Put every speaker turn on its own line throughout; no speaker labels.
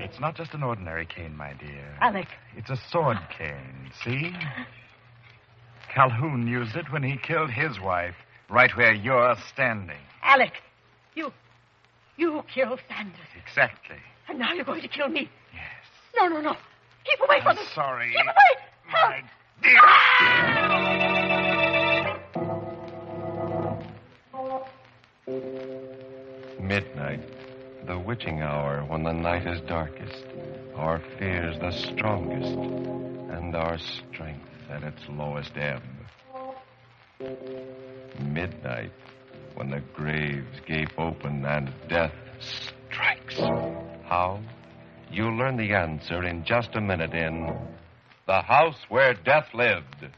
It's not just an ordinary cane, my dear.
Alec.
It's a sword cane, see? Calhoun used it when he killed his wife, right where you're standing.
Alec, you killed Sanders.
Exactly.
And now you're going to kill me.
Yes.
No. Keep away from
I'm
me.
sorry.
Keep away.
My dear.
Midnight, the witching hour when the night is darkest, our fears the strongest, and our strength at its lowest ebb. Midnight, when the graves gape open and death strikes. How? You'll learn the answer in just a minute in The House Where Death Lived.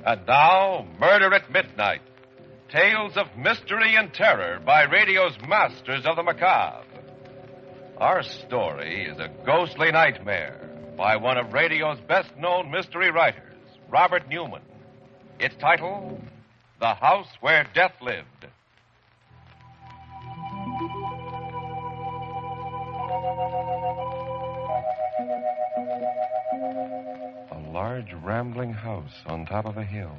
And now, Murder at Midnight. Tales of mystery and terror by radio's masters of the macabre. Our story is a ghostly nightmare by one of radio's best-known mystery writers, Robert Newman. Its title, The House Where Death Lived. A large rambling house on top of a hill.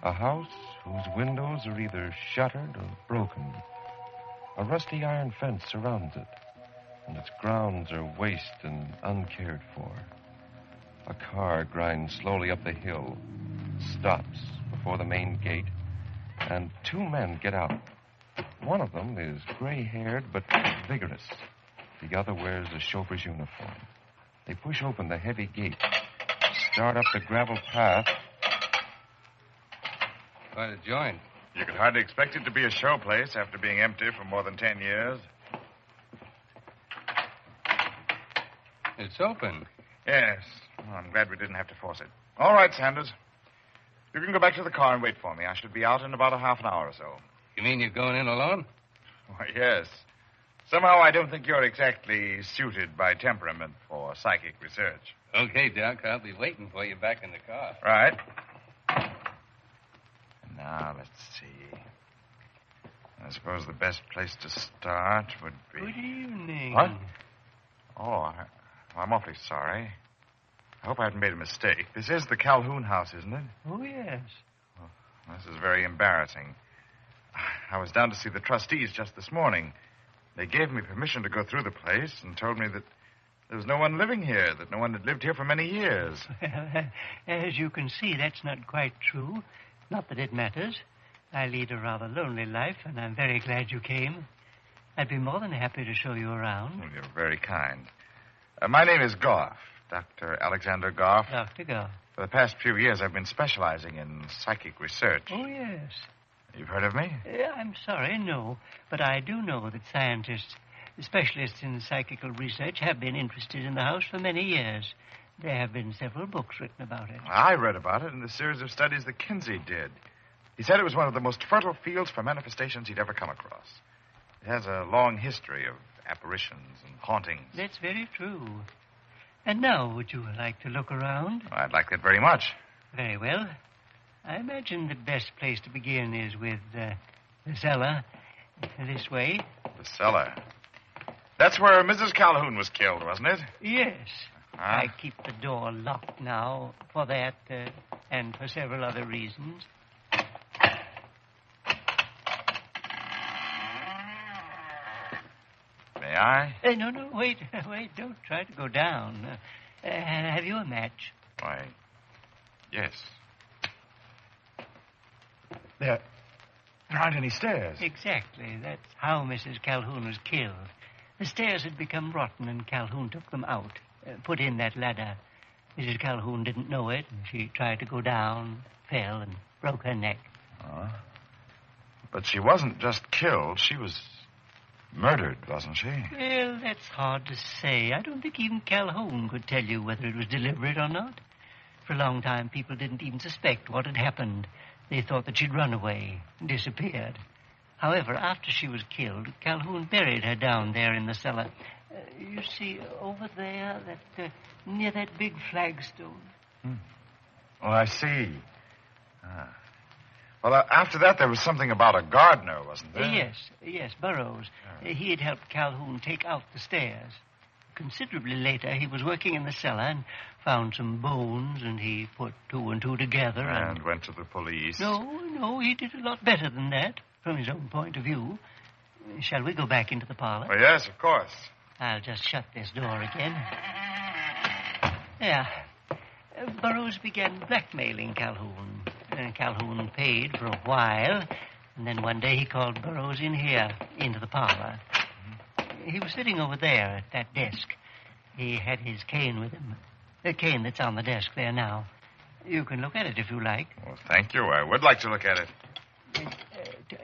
A house whose windows are either shuttered or broken. A rusty iron fence surrounds it, and its grounds are waste and uncared for. A car grinds slowly up the hill, stops before the main gate, and two men get out. One of them is gray-haired but vigorous. The other wears a chauffeur's uniform. They push open the heavy gate, start up the gravel path.
Quite a joint.
You could hardly expect it to be a show place after being empty for more than 10 years.
It's open.
Yes. Oh, I'm glad we didn't have to force it. All right, Sanders. You can go back to the car and wait for me. I should be out in about a half an hour or so.
You mean you're going in alone?
Why, yes. Somehow I don't think you're exactly suited by temperament for psychic research.
Okay, Doc. I'll be waiting for you back in the car.
Right. Now, let's see. I suppose the best place to start would be...
Good evening.
What? Oh, I'm awfully sorry. I hope I haven't made a mistake. This is the Calhoun house, isn't it?
Oh, yes.
Oh, this is very embarrassing. I was down to see the trustees just this morning. They gave me permission to go through the place and told me that there was no one living here, that no one had lived here for many years.
Well, as you can see, that's not quite true. Not that it matters. I lead a rather lonely life, and I'm very glad you came. I'd be more than happy to show you around.
Well, you're very kind. My name is Goff, Dr. Alexander Goff.
Dr. Goff.
For the past few years, I've been specializing in psychic research.
Oh, yes.
You've heard of me?
I'm sorry, no. But I do know that scientists, specialists in psychical research, have been interested in the house for many years. There have been several books written about it.
I read about it in the series of studies that Kinsey did. He said it was one of the most fertile fields for manifestations he'd ever come across. It has a long history of apparitions and hauntings.
That's very true. And now, would you like to look around?
I'd like that very much.
Very well. I imagine the best place to begin is with the cellar. This way.
The cellar. That's where Mrs. Calhoun was killed, wasn't it?
Yes.
Huh?
I keep the door locked now for that and for several other reasons.
May I?
No, wait. Don't try to go down. Have you a match?
Why, yes. There aren't any stairs.
Exactly. That's how Mrs. Calhoun was killed. The stairs had become rotten, and Calhoun took them out, put in that ladder. Mrs. Calhoun didn't know it, and she tried to go down, fell, and broke her neck.
But she wasn't just killed. She was murdered, wasn't she?
Well, that's hard to say. I don't think even Calhoun could tell you whether it was deliberate or not. For a long time, people didn't even suspect what had happened. They thought that she'd run away and disappeared. However, after she was killed, Calhoun buried her down there in the cellar. You see, over there, near that big flagstone.
Oh, I see. Well, after that, there was something about a gardener, wasn't there?
Yes, Burroughs. He had helped Calhoun take out the stairs. Considerably later, he was working in the cellar and found some bones, and he put two and two together
And went to the police.
No, he did a lot better than that, from his own point of view. Shall we go back into the parlor?
Oh, yes, of course.
I'll just shut this door again. Yeah. Burroughs began blackmailing Calhoun. Calhoun paid for a while, and then one day he called Burroughs in here, into the parlor. He was sitting over there at that desk. He had his cane with him. The cane that's on the desk there now. You can look at it if you like.
Well, thank you. I would like to look at it.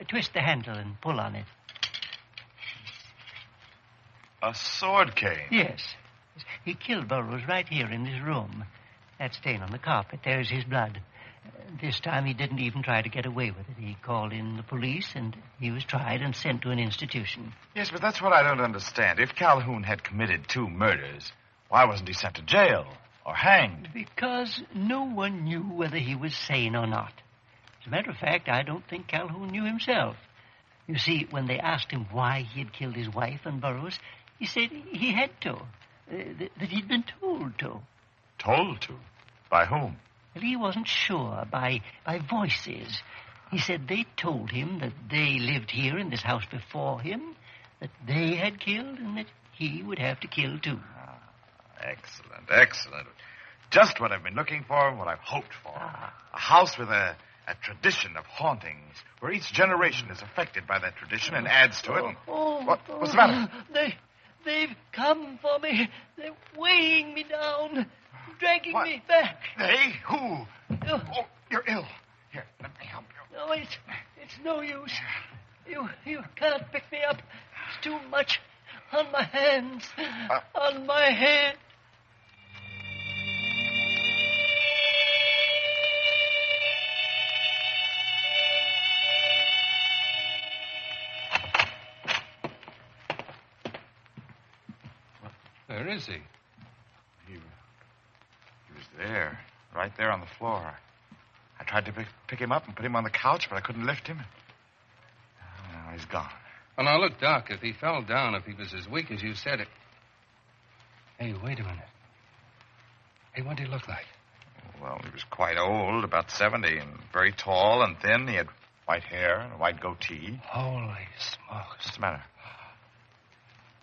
Twist the handle and pull on it.
A sword cane?
Yes. He killed Burroughs right here in this room. That stain on the carpet, there's his blood. This time he didn't even try to get away with it. He called in the police, and he was tried and sent to an institution.
Yes, but that's what I don't understand. If Calhoun had committed 2 murders, why wasn't he sent to jail or hanged?
Because no one knew whether he was sane or not. As a matter of fact, I don't think Calhoun knew himself. You see, when they asked him why he had killed his wife and Burroughs, he said he had to, that he'd been told to.
Told to? By whom?
Well, he wasn't sure. By voices. He said they told him that they lived here in this house before him, that they had killed, and that he would have to kill too.
Excellent. Just what I've been looking for and what I've hoped for. A house with a tradition of hauntings, where each generation is affected by that tradition and adds to it. What's the matter?
They've come for me. They're weighing me down, dragging me back.
They? Who? Oh, you're ill. Here, let me help you.
No, it's no use. You can't pick me up. It's too much on my hands. On my head.
Where is he?
He was there, right there on the floor. I tried to pick him up and put him on the couch, but I couldn't lift him. Now he's gone.
Oh, now, look, Doc, if he fell down, if he was as weak as you said it... Hey, wait a minute. Hey, what did he look like?
Well, he was quite old, about 70, and very tall and thin. He had white hair and a white goatee.
Holy smokes.
What's the matter?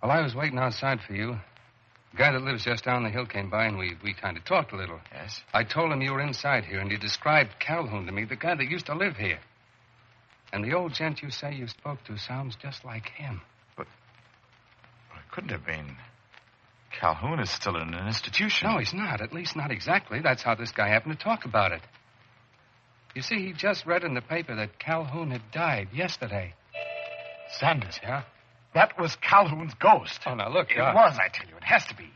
Well, I was waiting outside for you. The guy that lives just down the hill came by, and we kind of talked a little.
Yes?
I told him you were inside here, and he described Calhoun to me, the guy that used to live here. And the old gent you say you spoke to sounds just like him.
But it couldn't have been. Calhoun is still in an institution.
No, he's not. At least not exactly. That's how this guy happened to talk about it. You see, he just read in the paper that Calhoun had died yesterday.
Sanders.
Yeah?
That was Calhoun's ghost.
Oh, now, look,
It was, I tell you. It has to be.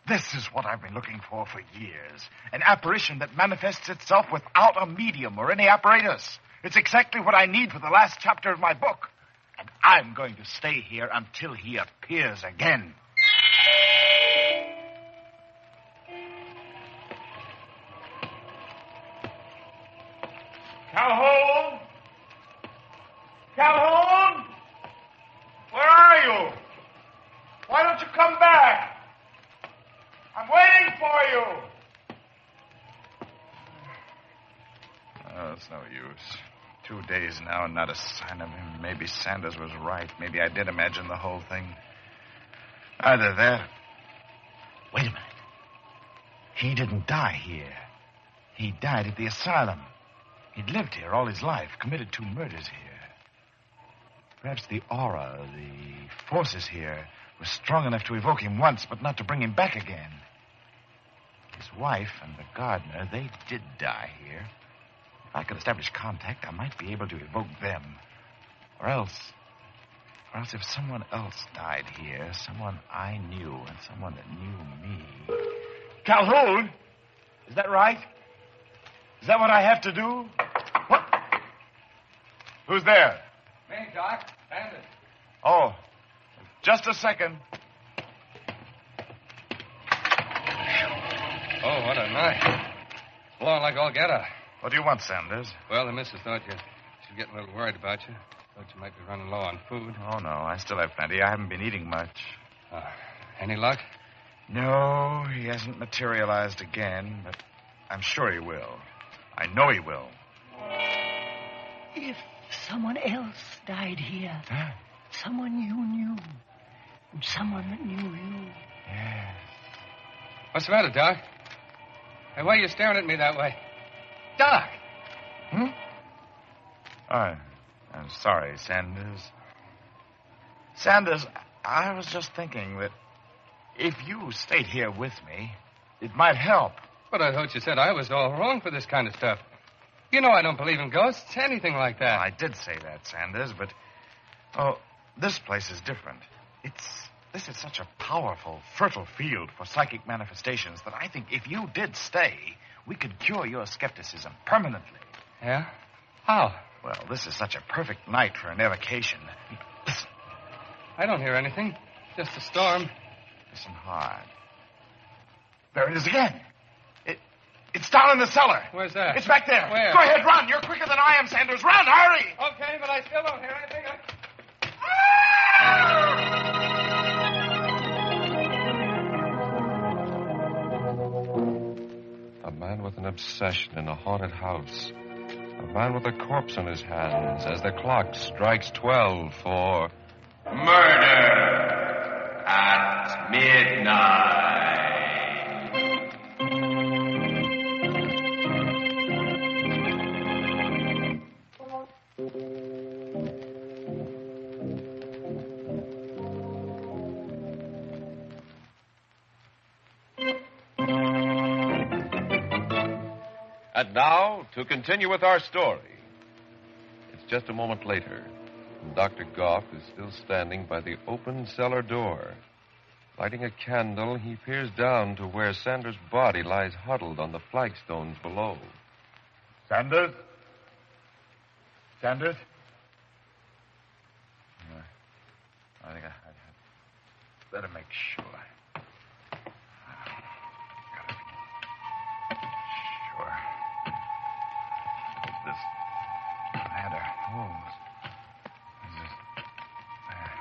This is what I've been looking for years. An apparition that manifests itself without a medium or any apparatus. It's exactly what I need for the last chapter of my book. And I'm going to stay here until he appears again. Calhoun? Calhoun? Where are you? Why don't you come back? I'm waiting for you. Oh, it's no use. 2 days now and not a sign of him. Maybe Sanders was right. Maybe I did imagine the whole thing. Either that. Wait a minute. He didn't die here. He died at the asylum. He'd lived here all his life, committed 2 murders here. Perhaps the aura, the forces here, were strong enough to evoke him once, but not to bring him back again. His wife and the gardener, they did die here. If I could establish contact, I might be able to evoke them. Or else if someone else died here, someone I knew and someone that knew me. Calhoun! Is that right? Is that what I have to do? What? Who's there?
Me, Doc. Sanders.
Oh, just a second.
Oh, what a night. It's blowing like all get out.
What do you want, Sanders?
Well, the missus thought she's getting a little worried about you. Thought you might be running low on food.
Oh, no, I still have plenty. I haven't been eating much.
Any luck?
No, he hasn't materialized again, but I'm sure he will. I know he will.
If someone else died here, someone you knew, and someone that knew you.
Yes.
What's the matter, Doc? Hey, why are you staring at me that way? Doc!
I'm sorry, Sanders. Sanders, I was just thinking that if you stayed here with me, it might help.
But I thought you said I was all wrong for this kind of stuff. You know I don't believe in ghosts, anything like that.
I did say that, Sanders, but... Oh, this place is different. This is such a powerful, fertile field for psychic manifestations that I think if you did stay, we could cure your skepticism permanently.
Yeah? How?
Well, this is such a perfect night for an evocation. Listen.
I don't hear anything. Just a storm.
Listen hard. There it is again. It's down in the cellar.
Where's that?
It's back there.
Where?
Go ahead, run. You're quicker than I am, Sanders. Run, hurry.
Okay, but I still don't hear anything.
A man with an obsession in a haunted house. A man with a corpse on his hands as the clock strikes 12 for...
Murder at midnight.
And now, to continue with our story. It's just a moment later, and Dr. Goff is still standing by the open cellar door. Lighting a candle, he peers down to where Sanders' body lies huddled on the flagstones below.
Sanders? Sanders? I think I'd better make sure. Sure. This ladder holds. Is this there?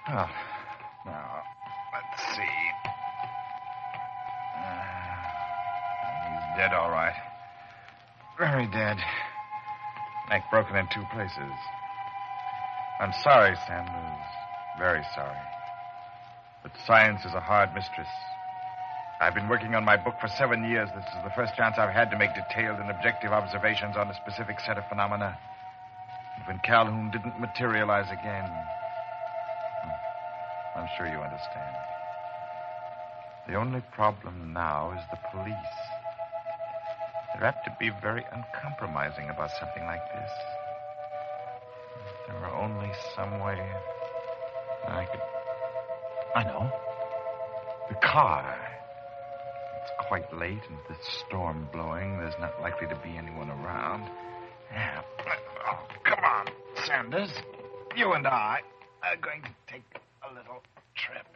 Well, now, let's see. He's dead, all right. Very dead. Neck broken in 2 places. I'm sorry, Sanders. Very sorry. But science is a hard mistress. I've been working on my book for 7 years. This is the first chance I've had to make detailed and objective observations on a specific set of phenomena. And when Calhoun didn't materialize again, I'm sure you understand. The only problem now is the police. They're apt to be very uncompromising about something like this. If there were only some way that I could... I know. The car. It's quite late and with the storm blowing, there's not likely to be anyone around. Yeah. Oh, come on, Sanders. You and I are going to take a little trip.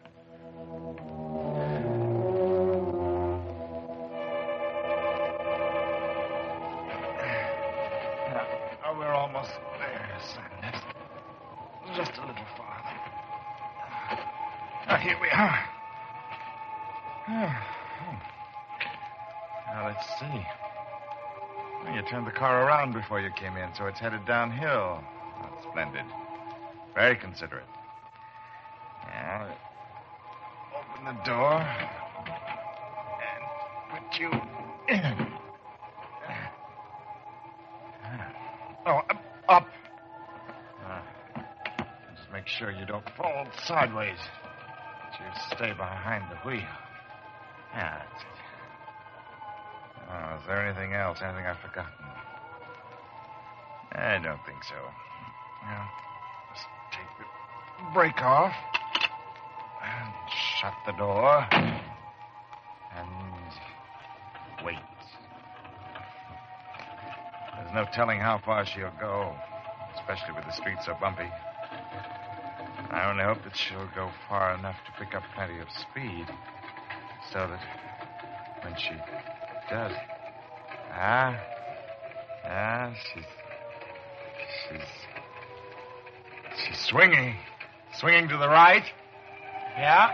Oh, we're almost there, Sanders. Just a little farther. Here we are. Now, let's see. Well, you turned the car around before you came in, so it's headed downhill. That's splendid. Very considerate. Now, open the door and put you in. Oh, up. Just make sure you don't fall sideways. That you stay behind the wheel. Yeah, that's it. Oh, is there anything else? Anything I've forgotten? I don't think so. Now, just take the brake off. And shut the door. And wait. There's no telling how far she'll go, especially with the streets so bumpy. I only hope that she'll go far enough to pick up plenty of speed so that when she does... She's swinging. Swinging to the right. Yeah.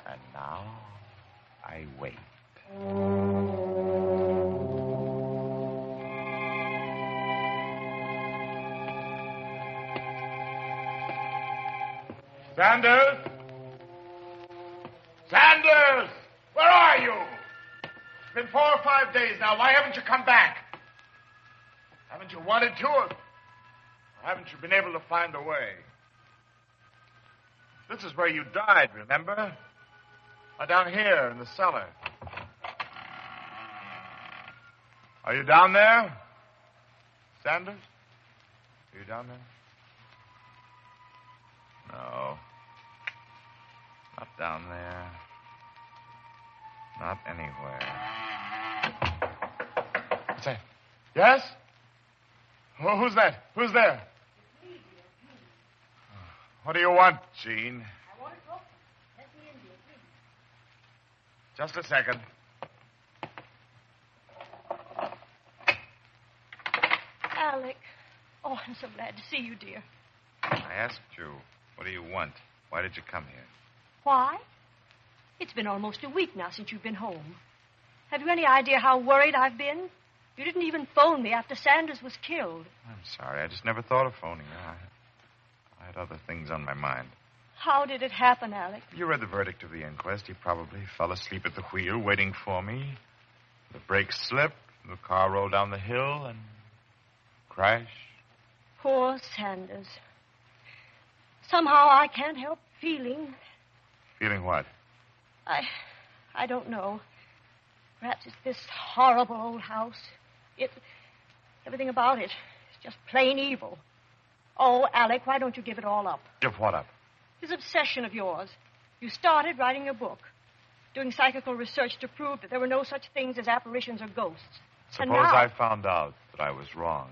And now I wait. Sanders? Sanders! Where are you? It's been 4 or 5 days now. Why haven't you come back? Haven't you wanted to? Or haven't you been able to find a way? This is where you died, remember? Down here in the cellar. Are you down there? Sanders? Are you down there? No. Not down there. Not anywhere. What's that? Yes? Oh, who's that? Who's there? What do you want, Jean?
I want to talk. Let me in here, please.
Just a second.
Alec. Oh, I'm so glad to see you, dear.
I asked you, what do you want? Why did you come here?
Why? It's been almost a week now since you've been home. Have you any idea how worried I've been? You didn't even phone me after Sanders was killed.
I'm sorry. I just never thought of phoning you. I had other things on my mind.
How did it happen, Alec?
You read the verdict of the inquest. You probably fell asleep at the wheel waiting for me. The brakes slipped. The car rolled down the hill and crashed.
Poor Sanders. Somehow I can't help feeling...
Feeling what?
I don't know. Perhaps it's this horrible old house. Everything about it is just plain evil. Oh, Alec, why don't you give it all up?
Give what up?
This obsession of yours. You started writing a book, doing psychical research to prove that there were no such things as apparitions or ghosts.
Suppose
now...
I found out that I was wrong.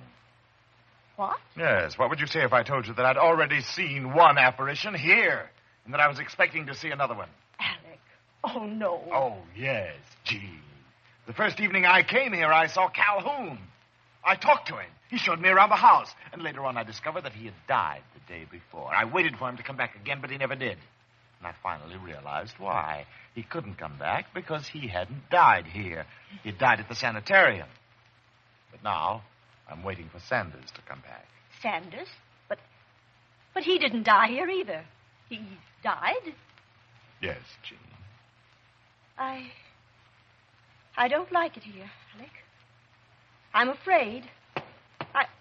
What?
Yes, what would you say if I told you that I'd already seen one apparition here, and that I was expecting to see another one?
Alec, oh, no.
Oh, yes, Gee. The first evening I came here, I saw Calhoun. I talked to him. He showed me around the house. And later on, I discovered that he had died the day before. I waited for him to come back again, but he never did. And I finally realized why. He couldn't come back because he hadn't died here. He died at the sanitarium. But now, I'm waiting for Sanders to come back.
Sanders? But he didn't die here either. He died?
Yes, Jean.
I don't like it here, Alec. I'm afraid.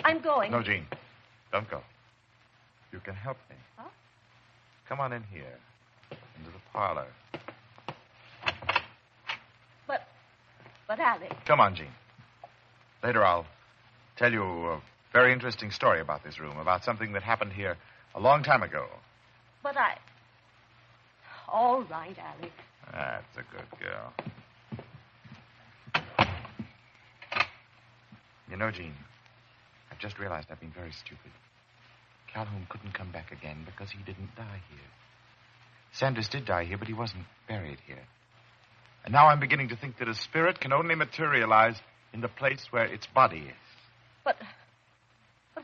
I'm going.
No, Jean. Don't go. You can help me.
Huh?
Come on in here. Into the parlor.
But Alec.
Come on, Jean. Later I'll tell you a very interesting story about this room, about something that happened here a long time ago.
But All right, Alec.
That's a good girl. You know, Jean, I've just realized I've been very stupid. Calhoun couldn't come back again because he didn't die here. Sanders did die here, but he wasn't buried here. And now I'm beginning to think that a spirit can only materialize in the place where its body is.
But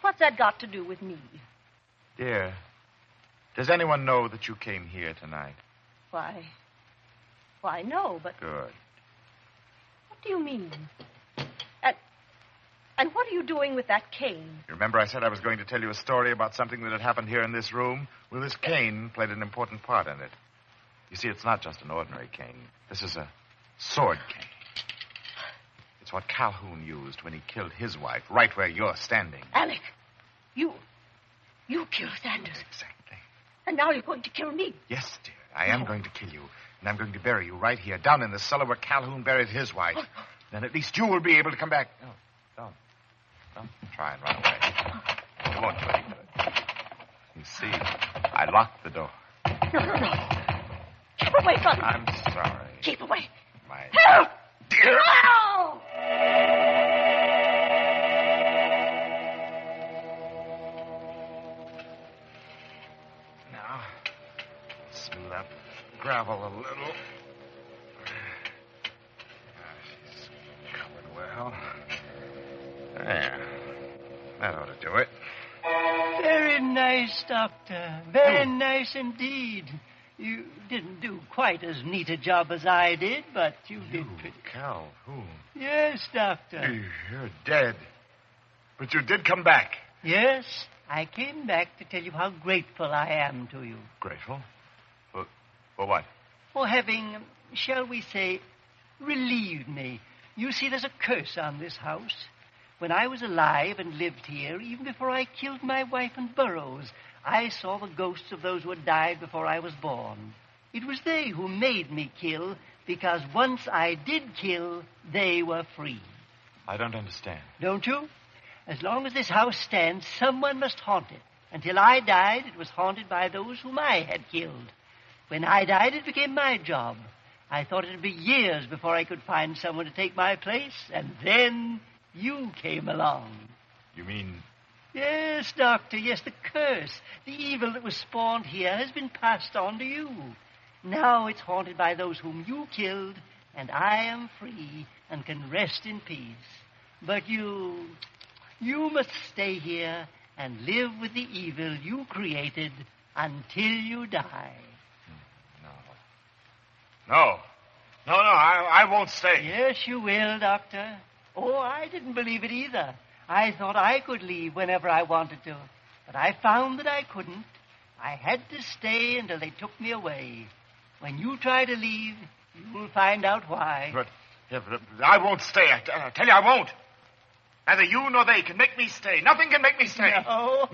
what's that got to do with me?
Dear, does anyone know that you came here tonight?
Why, no, but...
Good.
What do you mean? And what are you doing with that cane?
You remember I said I was going to tell you a story about something that had happened here in this room? Well, this cane played an important part in it. You see, it's not just an ordinary cane. This is a sword cane. It's what Calhoun used when he killed his wife, right where you're standing.
Alec, you killed Sanders.
Exactly.
And now you're going to kill me.
Yes, dear. I am going to kill you. And I'm going to bury you right here, down in the cellar where Calhoun buried his wife. Then at least you will be able to come back. No, don't. Don't try and run away. You won't do any good. You see, I locked the door.
No. Keep away from me.
I'm sorry.
Keep away.
My
Help!
dear.
No!
Now, smooth up gravel a little. She's covered well. There. That ought to do it.
Very nice, Doctor. Very nice indeed. You didn't do quite as neat a job as I did, but you did pretty.
Calhoun.
Yes, Doctor.
You're dead. But you did come back.
Yes, I came back to tell you how grateful I am to you.
Grateful? For what?
For having, shall we say, relieved me. You see, there's a curse on this house. When I was alive and lived here, even before I killed my wife and Burroughs, I saw the ghosts of those who had died before I was born. It was they who made me kill, because once I did kill, they were free.
I don't understand.
Don't you? As long as this house stands, someone must haunt it. Until I died, it was haunted by those whom I had killed. When I died, it became my job. I thought it would be years before I could find someone to take my place, and then you came along.
You mean...
Yes, Doctor, yes, the curse, the evil that was spawned here has been passed on to you. Now it's haunted by those whom you killed, and I am free and can rest in peace. But you must stay here and live with the evil you created until you die.
No, I won't stay.
Yes, you will, Doctor. Oh, I didn't believe it either. I thought I could leave whenever I wanted to. But I found that I couldn't. I had to stay until they took me away. When you try to leave, you'll find out why.
But I won't stay. I tell you, I won't. Neither you nor they can make me stay. Nothing can make me stay.
No.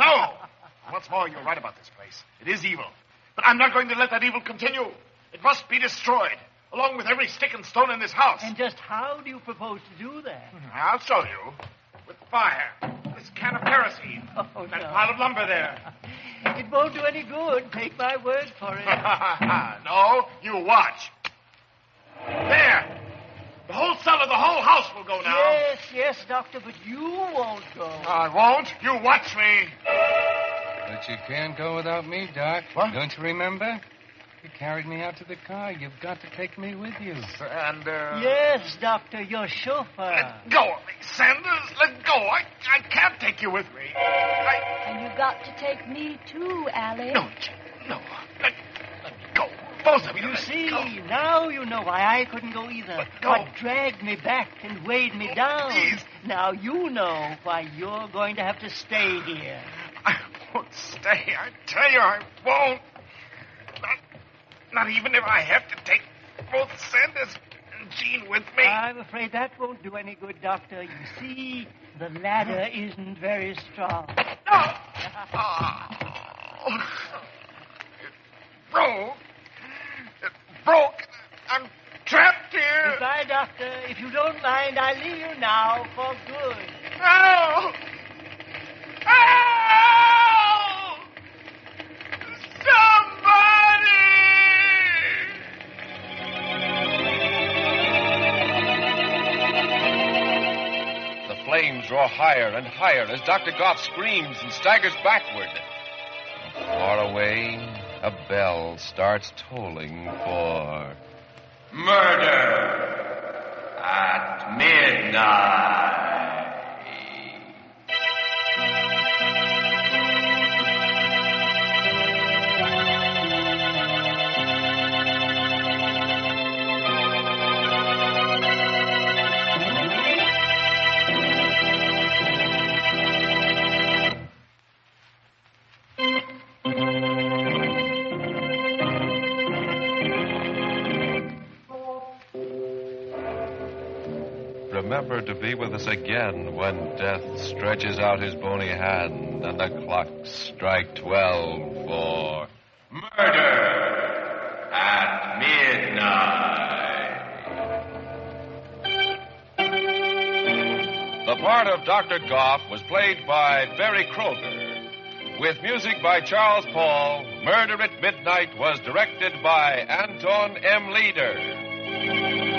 What's more, you're right about this place. It is evil. But I'm not going to let that evil continue. It must be destroyed, along with every stick and stone in this house.
And just how do you propose to do that?
I'll show you. With fire. This can of kerosene.
Oh,
that
no.
pile of lumber there.
It won't do any good. Take my word for it.
No, you watch. There. The whole cellar, the whole house will go now.
Yes, Doctor, but you won't go.
I won't. You watch me.
But you can't go without me, Doc.
What?
Don't you remember? You carried me out to the car. You've got to take me with you.
And,
Yes, Doctor, your chauffeur.
Let go of me, Sanders. Let go. I can't take you with me.
And you got to take me, too, Alec.
No. Let go. Both of you.
You see, now you know why I couldn't go either.
Let go.
What dragged me back and weighed me down.
Please.
Now you know why you're going to have to stay here.
I won't stay. I tell you, I won't. Not even if I have to take both Sanders and Jean with me.
I'm afraid that won't do any good, Doctor. You see, the ladder isn't very strong.
No! It broke. I'm trapped here.
Goodbye, Doctor. If you don't mind, I'll leave you now for good.
No! Oh! Somebody!
The flames roar higher and higher as Dr. Goff screams and staggers backward. Far away, a bell starts tolling for...
Murder at midnight.
Remember to be with us again when death stretches out his bony hand and the clocks strike 12 for...
Murder at midnight.
The part of Dr. Goff was played by Barry Kroger, with music by Charles Paul, Murder at Midnight was directed by Anton M. Leader.